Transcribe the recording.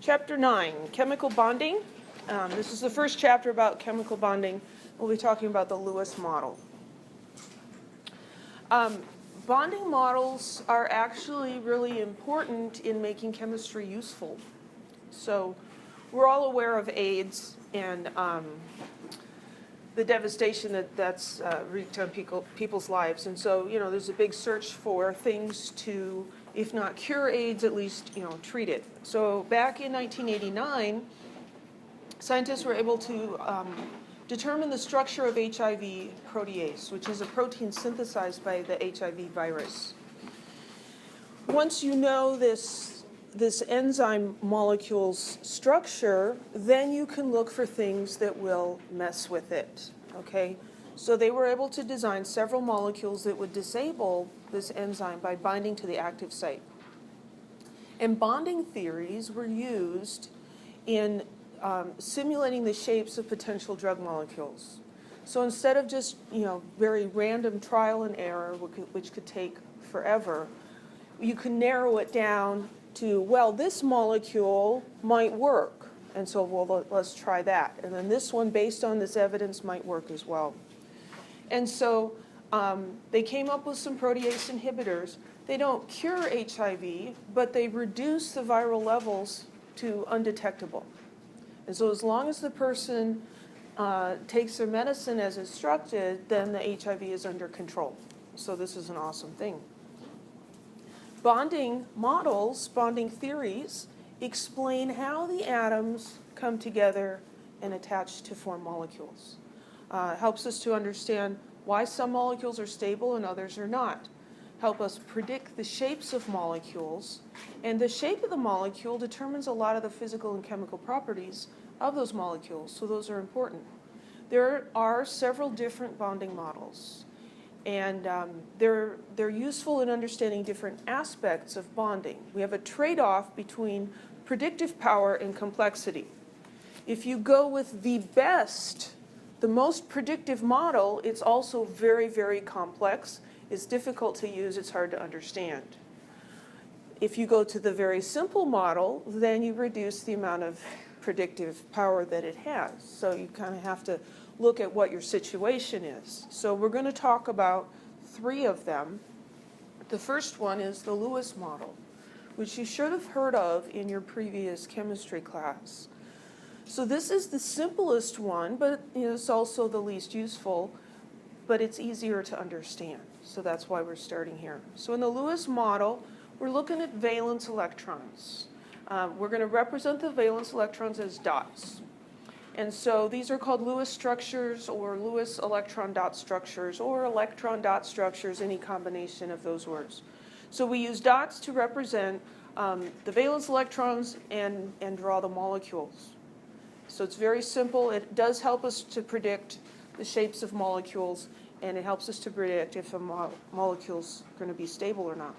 Chapter 9, Chemical Bonding. This is the first chapter about chemical bonding. We'll be talking about the Lewis model. Bonding models are actually really important in making chemistry useful. So we're all aware of AIDS and the devastation that's wreaked on people's lives. And so, there's a big search for things to, if not cure AIDS, at least, treat it. So back in 1989, scientists were able to determine the structure of HIV protease, which is a protein synthesized by the HIV virus. Once you know this enzyme molecule's structure, then you can look for things that will mess with it, okay? So they were able to design several molecules that would disable this enzyme by binding to the active site. And bonding theories were used in simulating the shapes of potential drug molecules. So instead of just, very random trial and error, which could take forever, you can narrow it down to, well, this molecule might work. And so, let's try that. And then this one, based on this evidence, might work as well. And so they came up with some protease inhibitors. They don't cure HIV, but they reduce the viral levels to undetectable. And so as long as the person takes their medicine as instructed, then the HIV is under control. So this is an awesome thing. Bonding models, bonding theories, explain how the atoms come together and attach to form molecules. Helps us to understand why some molecules are stable and others are not. Help us predict the shapes of molecules, and the shape of the molecule determines a lot of the physical and chemical properties of those molecules, so those are important. There are several different bonding models, and they're useful in understanding different aspects of bonding. We have a trade-off between predictive power and complexity. If you go with the most predictive model, it's also very, very complex. It's difficult to use, it's hard to understand. If you go to the very simple model, then you reduce the amount of predictive power that it has. So you kind of have to look at what your situation is. So we're going to talk about three of them. The first one is the Lewis model, which you should have heard of in your previous chemistry class. So this is the simplest one, but it's also the least useful, but it's easier to understand. So that's why we're starting here. So in the Lewis model, we're looking at valence electrons. We're going to represent the valence electrons as dots. And so these are called Lewis structures or Lewis electron dot structures or electron dot structures, any combination of those words. So we use dots to represent the valence electrons and draw the molecules. So it's very simple. It does help us to predict the shapes of molecules, and it helps us to predict if a molecule's going to be stable or not.